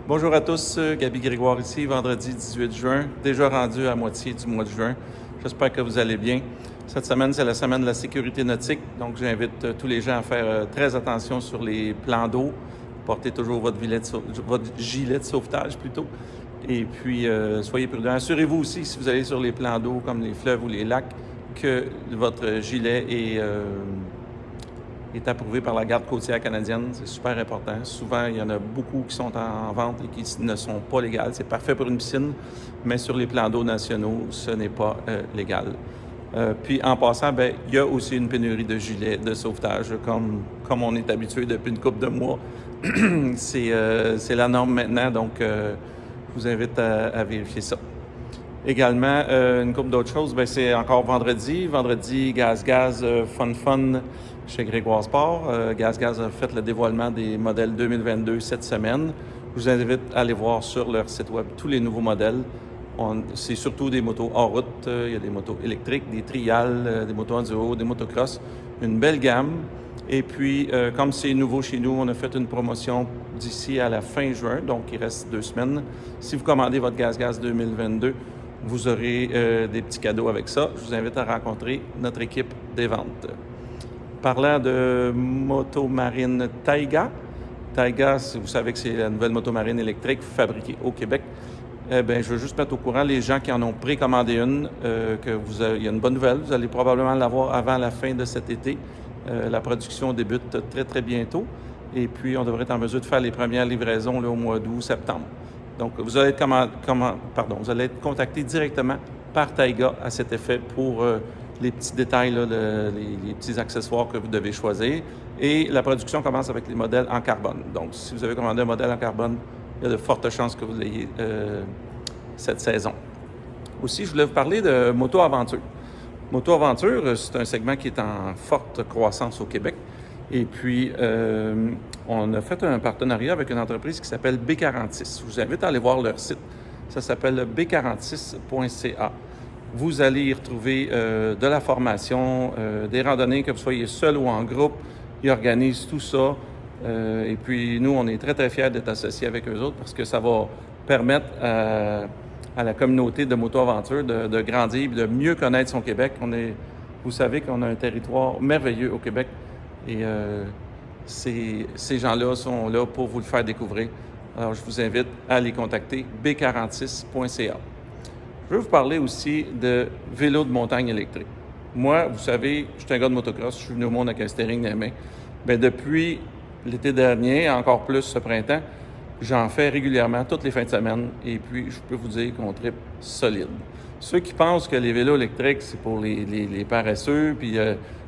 Bonjour à tous, Gaby Grégoire ici, vendredi 18 juin, déjà rendu à moitié du mois de juin. J'espère que vous allez bien. Cette semaine, c'est la semaine de la sécurité nautique, donc j'invite tous les gens à faire très attention sur les plans d'eau. Portez toujours votre gilet de sauvetage plutôt. Et puis, soyez prudents. Assurez-vous aussi, si vous allez sur les plans d'eau comme les fleuves ou les lacs, que votre gilet est approuvé par la Garde côtière canadienne. C'est super important. Souvent, il y en a beaucoup qui sont en vente et qui ne sont pas légales. C'est parfait pour une piscine, mais sur les plans d'eau nationaux, ce n'est pas légal. Puis en passant, il y a aussi une pénurie de gilets de sauvetage, comme on est habitué depuis une couple de mois. C'est la norme maintenant, donc je vous invite à vérifier ça. Également, une couple d'autres choses, c'est encore vendredi. Vendredi, Gaz Fun chez Grégoire Sport. Gaz a fait le dévoilement des modèles 2022 cette semaine. Je vous invite à aller voir sur leur site web tous les nouveaux modèles. C'est surtout des motos hors route. Il y a des motos électriques, des trials, des motos enduro, des motocross. Une belle gamme. Et puis, comme c'est nouveau chez nous, on a fait une promotion d'ici à la fin juin, donc il reste 2 semaines. Si vous commandez votre Gaz 2022, vous aurez des petits cadeaux avec ça. Je vous invite à rencontrer notre équipe des ventes. Parlant de motomarine Taiga, vous savez que c'est la nouvelle motomarine électrique fabriquée au Québec. Je veux juste mettre au courant les gens qui en ont précommandé une, il y a une bonne nouvelle. Vous allez probablement l'avoir avant la fin de cet été. La production débute très, très bientôt. Et puis, on devrait être en mesure de faire les premières livraisons là, au mois d'août-septembre. Donc, vous allez être contacté directement par Taiga à cet effet pour les petits détails, là, les petits accessoires que vous devez choisir. Et la production commence avec les modèles en carbone. Donc, si vous avez commandé un modèle en carbone, il y a de fortes chances que vous l'ayez cette saison. Aussi, je voulais vous parler de Moto Aventure. Moto Aventure, c'est un segment qui est en forte croissance au Québec. Et puis, on a fait un partenariat avec une entreprise qui s'appelle B46. Je vous invite à aller voir leur site. Ça s'appelle b46.ca. Vous allez y retrouver de la formation, des randonnées, que vous soyez seul ou en groupe. Ils organisent tout ça. Et puis, nous, on est très, très fiers d'être associés avec eux autres parce que ça va permettre à la communauté de moto-aventure de grandir et de mieux connaître son Québec. Vous savez qu'on a un territoire merveilleux au Québec et ces gens-là sont là pour vous le faire découvrir. Alors, je vous invite à les contacter, b46.ca. Je veux vous parler aussi de vélos de montagne électrique. Moi, vous savez, je suis un gars de motocross, je suis venu au monde avec un steering dans les mains. Depuis l'été dernier, encore plus ce printemps, j'en fais régulièrement, toutes les fins de semaine, et puis je peux vous dire qu'on tripe solide. Ceux qui pensent que les vélos électriques, c'est pour les paresseux, puis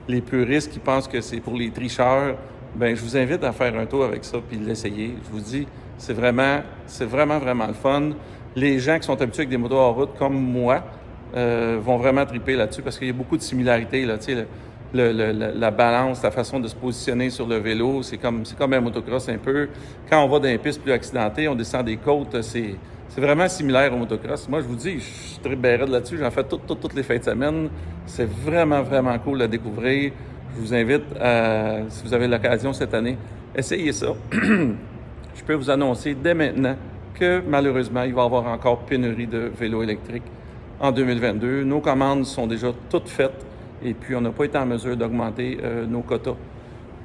les puristes qui pensent que c'est pour les tricheurs, je vous invite à faire un tour avec ça, puis l'essayer. Je vous dis, c'est vraiment, vraiment le fun. Les gens qui sont habitués avec des motos en route, comme moi, vont vraiment triper là-dessus, parce qu'il y a beaucoup de similarités, là, tu sais, la balance, la façon de se positionner sur le vélo, c'est comme un motocross un peu. Quand on va dans les pistes plus accidentées, on descend des côtes, c'est vraiment similaire au motocross. Moi, je vous dis, je suis très raide là-dessus. J'en fais toutes les fins de semaine. C'est vraiment, vraiment cool à découvrir. Je vous invite si vous avez l'occasion cette année, essayez ça. Je peux vous annoncer dès maintenant que malheureusement, il va y avoir encore pénurie de vélos électriques en 2022. Nos commandes sont déjà toutes faites. Et puis, on n'a pas été en mesure d'augmenter nos quotas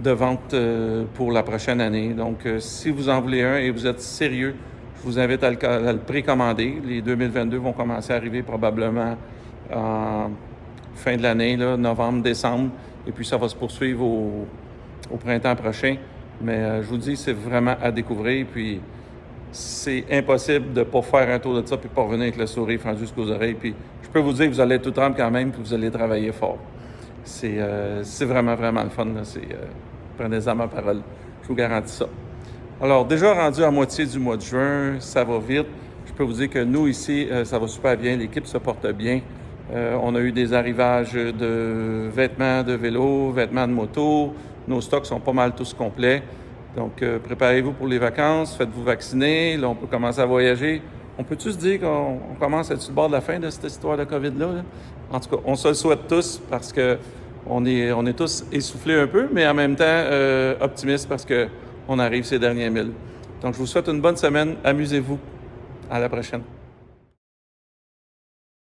de vente pour la prochaine année. Donc, si vous en voulez un et vous êtes sérieux, je vous invite à le précommander. Les 2022 vont commencer à arriver probablement en fin de l'année, là, novembre, décembre. Et puis, ça va se poursuivre au printemps prochain. Mais je vous dis, c'est vraiment à découvrir. Puis, c'est impossible de ne pas faire un tour de ça puis pas revenir avec le sourire fendu jusqu'aux oreilles. Puis je peux vous dire que vous allez être tout trempe quand même puis vous allez travailler fort. C'est vraiment, vraiment le fun. Prenez-en ma parole. Je vous garantis ça. Alors, déjà rendu à moitié du mois de juin, ça va vite. Je peux vous dire que nous, ici, ça va super bien. L'équipe se porte bien. On a eu des arrivages de vêtements de vélo, vêtements de moto. Nos stocks sont pas mal tous complets. Donc, préparez-vous pour les vacances, faites-vous vacciner. Là, on peut commencer à voyager. On peut-tu se dire qu'on commence à être sur le bord de la fin de cette histoire de COVID-là? Là? En tout cas, on se le souhaite tous parce qu'on est tous essoufflés un peu, mais en même temps optimistes parce qu'on arrive ces derniers milles. Donc, je vous souhaite une bonne semaine. Amusez-vous. À la prochaine.